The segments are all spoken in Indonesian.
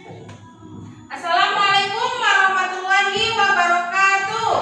Assalamualaikum warahmatullahi wabarakatuh.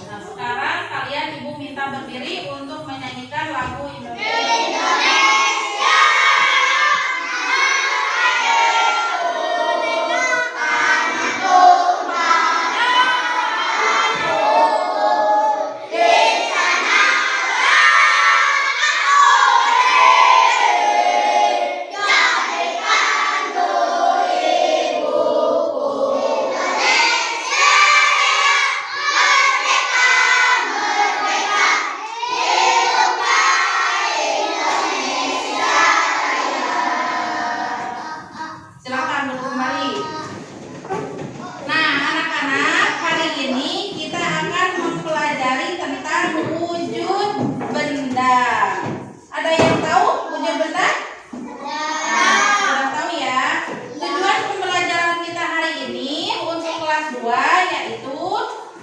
Nah, sekarang kalian ibu minta berdiri untuk menyanyikan lagu Indonesia. Silakan kembali. Nah, anak-anak, hari ini kita akan mempelajari tentang wujud benda. Ada yang tahu wujud benda? Sudah tahu ya. Tujuan pembelajaran kita hari ini untuk kelas 2 yaitu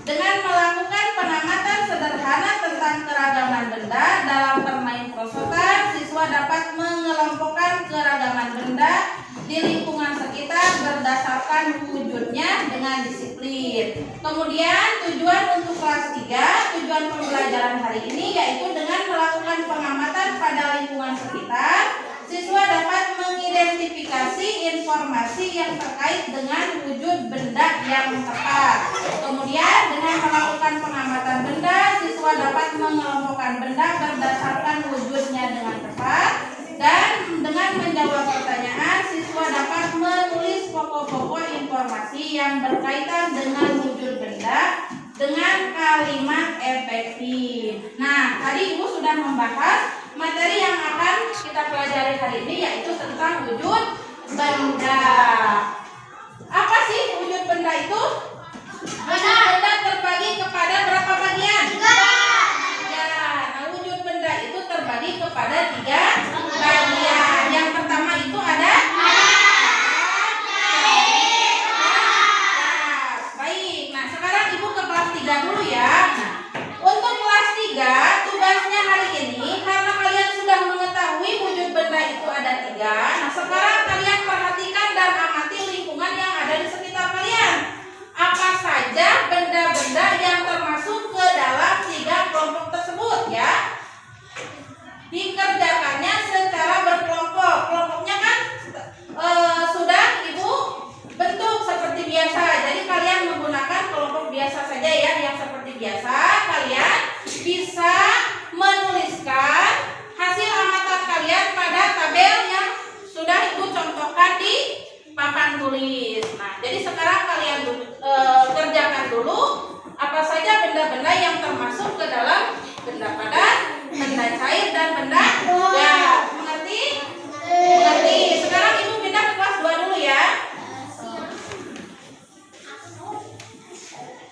dengan melakukan pengamatan sederhana tentang keragaman benda dalam bermain perosotan, siswa dapat mengelompokkan keragaman benda di lingkungan sekitar berdasarkan wujudnya dengan disiplin. Kemudian tujuan untuk kelas 3, tujuan pembelajaran hari ini yaitu dengan melakukan pengamatan pada lingkungan sekitar, siswa dapat mengidentifikasi informasi yang terkait dengan wujud benda yang tepat. Kemudian dengan melakukan pengamatan benda, siswa dapat mengelompokkan benda berdasarkan wujudnya dengan tepat. Dan dengan menjawab pertanyaan, siswa dapat menulis pokok-pokok informasi yang berkaitan dengan wujud benda dengan kalimat efektif. Nah, tadi Ibu sudah membahas materi yang akan kita pelajari hari ini yaitu tentang wujud benda. Apa sih wujud benda itu? Benda terbagi kepada berapa bagian? 3. Ya, nah wujud benda itu terbagi kepada 3 bagian. Yang pertama itu ada baik. Nah, sekarang Ibu ke kelas 3 dulu ya. Nah, untuk kelas 3 tugasnya hari ini karena kalian sudah mengetahui wujud benda itu ada 3. Nah, sekarang kalian perhatikan dan amati lingkungan yang ada di sekitar kalian. Apa saja benda-benda yang termasuk ke dalam 3 kelompok tersebut ya. Dikerjakannya secara berkelompok. Kelompoknya kan sudah Ibu bentuk seperti biasa. Jadi kalian menggunakan kelompok biasa saja ya. Yang seperti biasa kalian bisa menuliskan hasil amatan kalian pada tabel yang sudah Ibu contohkan di papan tulis. Nah, jadi sekarang kalian kerjakan dulu apa saja benda-benda yang termasuk ke dalam benda padat, benda cair, dan benda gas. Mengerti? Mengerti. Sekarang Ibu pindah ke kelas 2 dulu ya.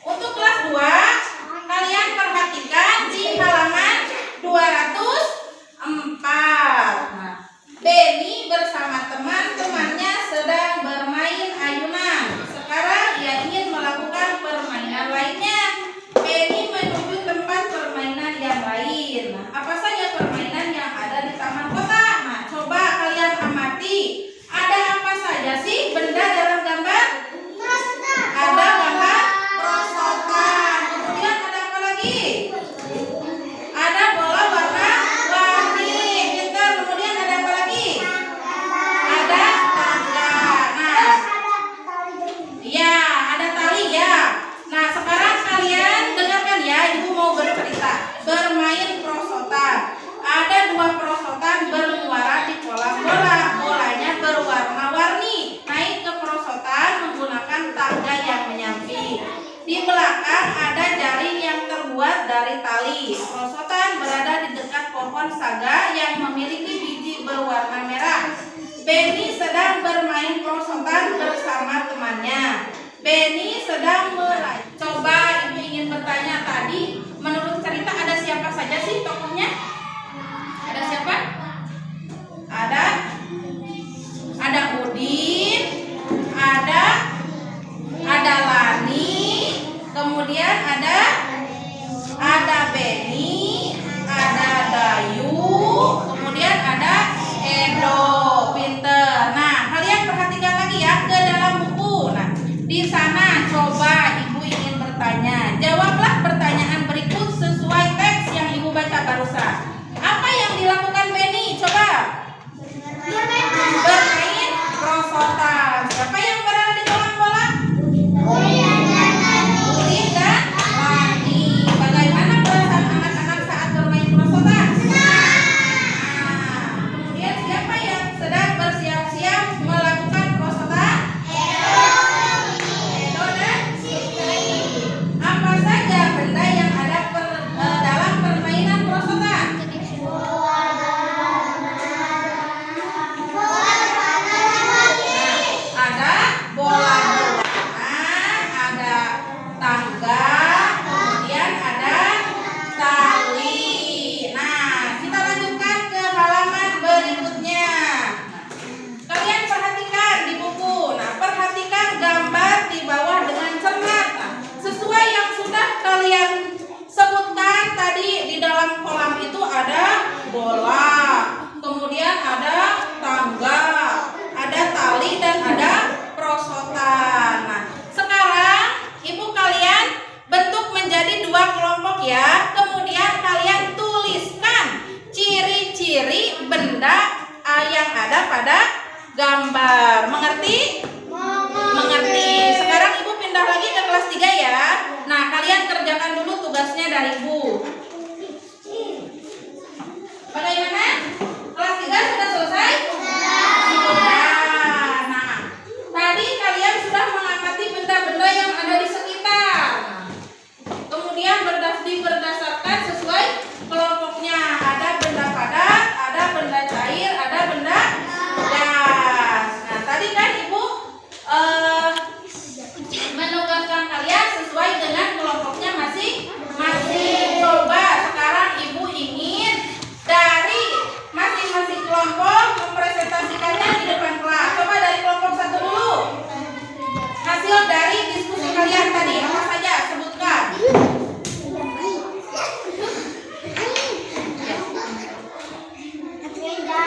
Untuk kelas 2, kalian perhatikan di halaman 204. Nah, Beni bersama teman-temannya sedang bermain Ada apa saja sih benda dalam gambar? Ada gambar perosotan. Kemudian ada apa lagi? Ada bola warna-warni. Pintar. Kemudian ada apa lagi? Ada tangga. Nah, ya, ada tali ya. Nah, sekarang kalian dengarkan ya, Ibu mau bercerita. Bermain perosotan. Ada 2 perosotan bermuara di kolam bola. Bolanya berwarna-warni. Naik ke perosotan menggunakan tangga yang menyamping. Di belakang ada jaring yang terbuat dari tali. Perosotan berada di dekat pohon saga yang memiliki biji berwarna merah. Benny sedang bermain perosotan bersama temannya. Benny sedang meraih. Coba Ibu ingin bertanya tadi, menurut cerita ada siapa saja sih tokohnya? Ada siapa? Ada Udin, ada Lani, kemudian ada Benny, ada Dayu, kemudian ada Edo. Pinter. Nah, kalian perhatikan lagi ya ke dalam buku. Nah, di sana coba Ibu ingin bertanya. Jawablah pertanyaan berikut sesuai teks yang Ibu baca barusan. Apa yang dilakukan Benny? Coba. Bermain perosotan. Siapa yang berada di kolam bola? Udin dan Lani. Bagaimana perasaan anak-anak saat bermain perosotan? Nah, kemudian siapa yang sedang bersiap-siap melakukan perosotan? Edo dan Siti. Apa saja benda yang ada dalam permainan perosotan? Ada bola ada tangga, kemudian ada tali. Nah, kita lanjutkan ke halaman berikutnya. Kalian perhatikan di buku. Nah, perhatikan gambar di bawah dengan cermat. Nah, sesuai yang sudah kalian sebutkan tadi, di dalam kolam itu ada bola, kemudian ada tangga, ada tali, dan ada perosotan. Nah, sekarang Ibu kalian bentuk menjadi 2 kelompok ya. Kemudian kalian tuliskan ciri-ciri benda yang ada pada gambar. Mengerti? Mengerti. Sekarang Ibu pindah lagi ke kelas 3 ya. Nah, kalian kerjakan dulu tugasnya dari Ibu. Bagaimana? Kelas 3 sudah selesai? Sudah. Nah, tadi kalian sudah mengamati benda-benda yang ada di sekitar. Kemudian berdasarkan sesuai kelompoknya. Ada benda padat, ada benda cair, ada benda gas. Nah, tadi kan Ibu menugaskan kalian sesuai dengan kelompoknya masing-masing. Coba sekarang Ibu ingin dari masing-masing kelompok mempresentasikannya di depan kelas. Coba dari kelompok 1 dulu. Hasil dari diskusi kalian tadi apa saja? Sebutkan. Meja,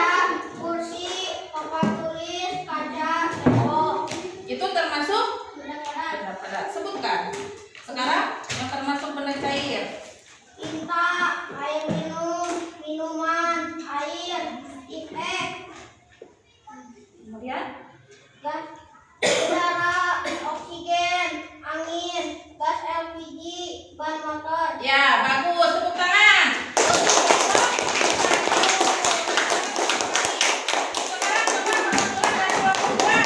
kursi, papan tulis, kaca, tembok. Itu termasuk benda padat. Sebutkan. Sekarang yang termasuk benda cair. Tinta, air minum, minuman, air, ipek, Kemudian gas udara, oksigen, angin, gas LPG, ban motor. ya, bagus. Tepuk tangan. Sekarang coba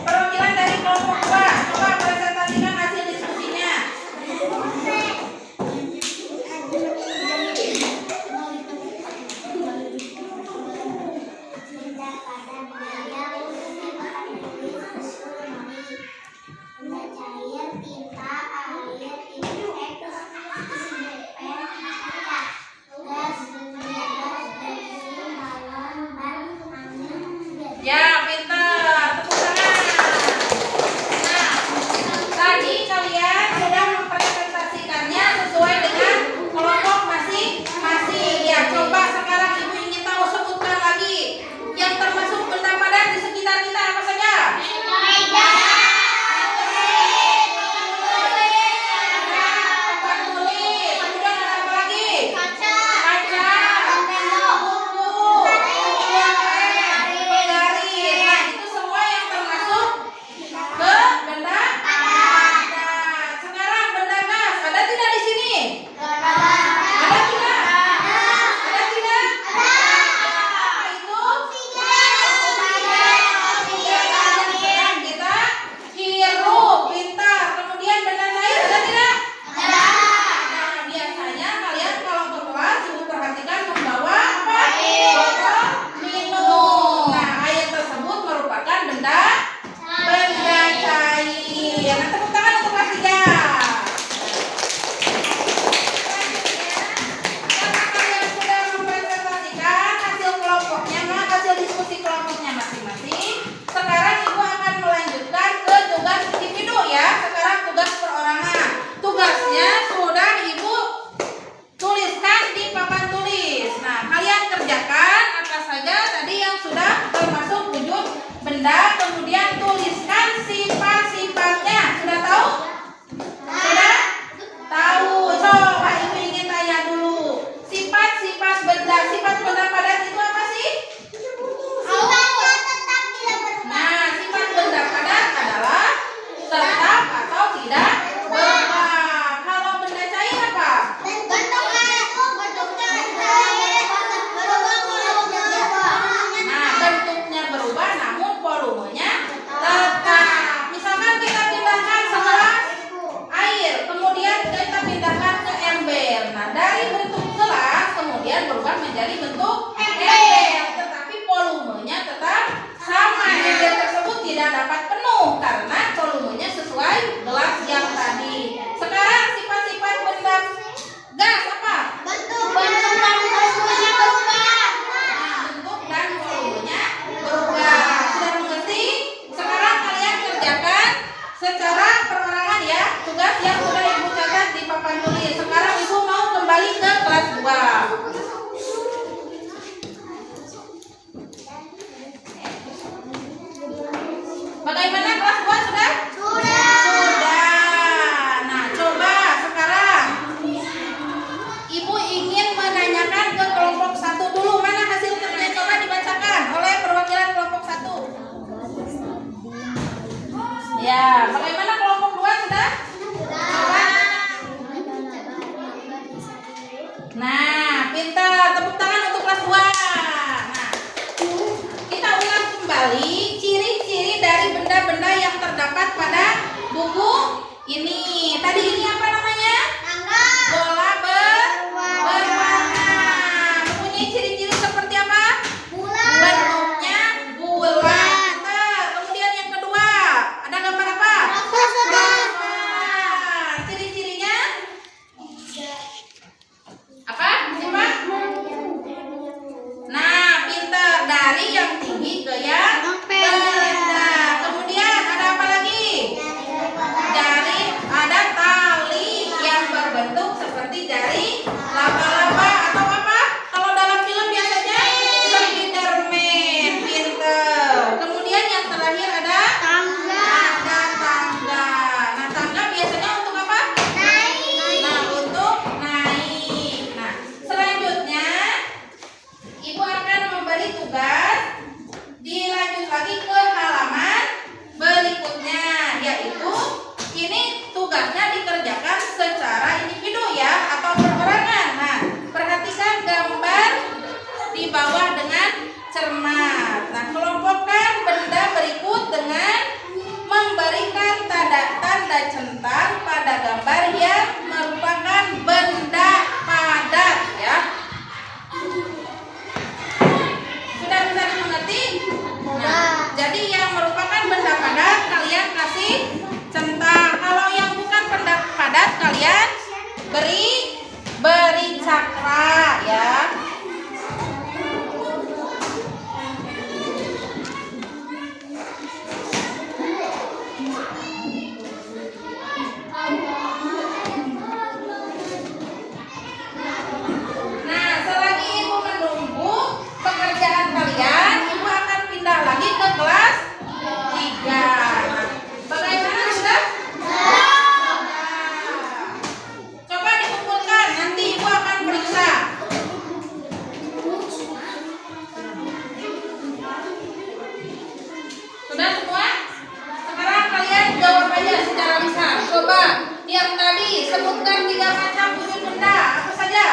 perwakilan dari kelompok 2. Coba presentasikan hasil diskusinya. Ya, pintar. Tepuk tangan. Nah, tadi kalian sudah mempresentasikannya sesuai dengan kelompok masing-masing. Ya, coba sekarang Ibu ingin tahu, sebutkan lagi Bagaimana kelas 2 sudah? Sudah. Sudah. Nah, coba sekarang Ibu ingin menanyakan ke kelompok 1 dulu. Mana hasil kerja? Coba dibacakan oleh perwakilan kelompok 1. Ya, bagaimana kelompok 2 sudah? Coba. Nah, pintar. Tepuk tangan untuk kelas 2. Nah, kita ulang kembali ciri-ciri dari benda-benda yang terdapat pada buku ini. Tadi ini apa namanya? Tangga. Bola berwarna. Mempunyai ciri-ciri seperti apa? Bulan. Bentuknya bulat. Kemudian yang kedua, ada gambar apa? Nah, ciri-cirinya apa? Siapa? Nah, pintar. Dari yang tinggi ke yang rendah. Kemudian ada apa lagi? Jari, ada tali yang berbentuk seperti jari laba-laba atau apa? Kalau dalam film biasanya Spiderman. Pintar. Kemudian yang terakhir ada Tangga. ada tangga. Nah, tangga biasanya untuk apa? Naik. Nah, untuk naik. Nah, selanjutnya Ibu akan memberi tugas dilanjut lagi ke halaman berikutnya, yaitu ini tugasnya dikerjakan secara individu ya atau perorangan. Nah, perhatikan gambar di bawah dengan cermat. Nah, kelompokkan benda berikut dengan memberikan tanda-tanda centang pada gambar yang merupakan benda padat ya. Sudah bisa dimengerti? Nah, jadi yang merupakan benda padat kalian kasih centang. Kalau yang bukan benda padat kalian beri cakra ya. Nah, selagi Ibu menunggu pekerjaan kalian, Ibu akan pindah lagi ke kelas 3. Bagaimana sudah? Coba dikumpulkan, nanti Ibu akan periksa. Sudah semua? Sekarang kalian jawab aja secara lisan. Coba yang tadi sebutkan 3 macam wujud benda. Apa saja?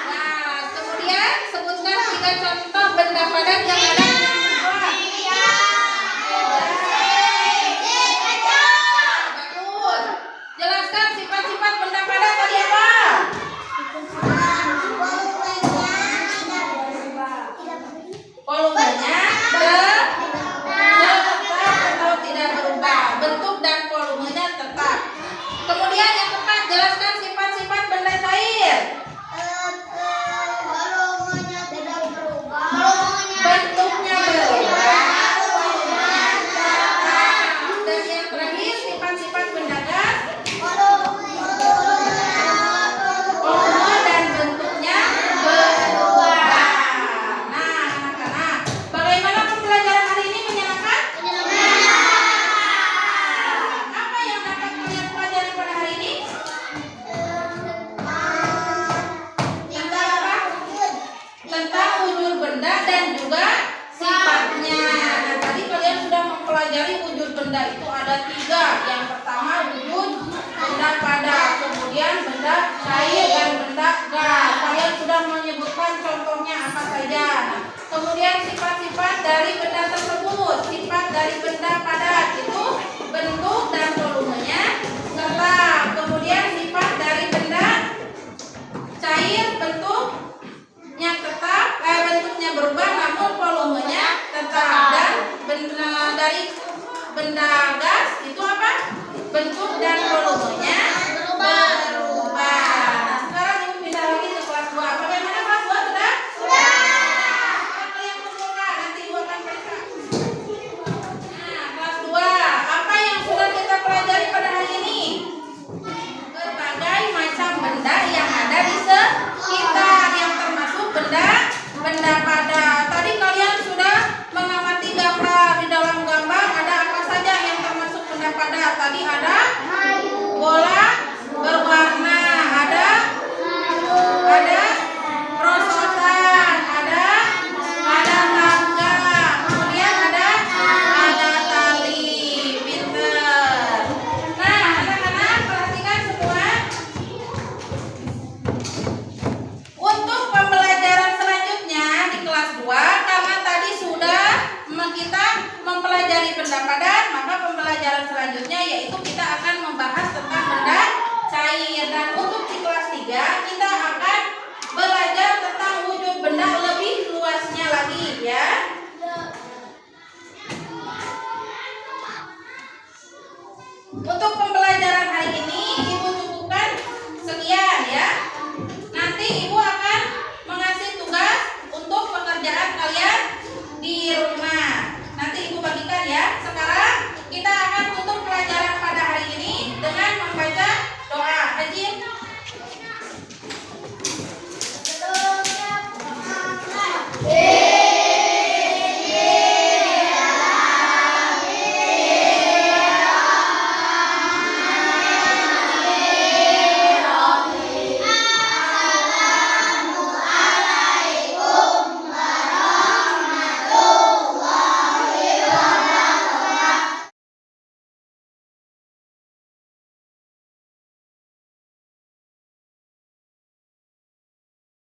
Nah, kemudian sebutkan 3 contoh benda padat yang ada di bawah. Bagus. Jelaskan sifat-sifat benda padat tadi apa? Volumenya tetap atau tidak berubah. Bentuk dan volumenya tetap. Kemudian yang keempat, jelaskan sifat-sifat benda cair. Volumenya tidak berubah. Bentuknya berubah. Dan yang terakhir, sifat-sifat benda gas. Volume dan bentuknya berubah. Nah, anak-anak, bagaimana pembelajaran hari ini menyenangkan? Apa yang dapat kalian pelajari pada hari ini? Tentang apa? Tentang wujud benda dan juga sifatnya. Nah, tadi kalian sudah mempelajari wujud benda itu ada 3. Yang pertama wujud benda padat, kemudian benda cair dan benda gas. Kalian sudah menyebutkan contohnya apa saja. Nah, kemudian sifat-sifat dari benda tersebut. Sifat dari benda padat itu bentuk dan volumenya tetap. Kemudian sifat dari benda cair bentuknya tetap, bentuknya berubah namun volumenya tetap. Dan benda dari benda gas itu apa? Bentuk dan volumenya berubah. Nah, sekarang Ibu pindah lagi ke kelas 2. Bagaimana kelas 2 sudah? Sekarang kalian kumpulkan, nanti Ibu akan periksa. Nah, kelas 2, apa yang sudah kita pelajari pada hari ini? Berbagai macam benda yang ada di sekitar, yang termasuk benda padat. Tadi kalian mempelajari benda padat, maka pembelajaran selanjutnya yaitu kita akan membahas tentang benda cair. Dan untuk di kelas 3 kita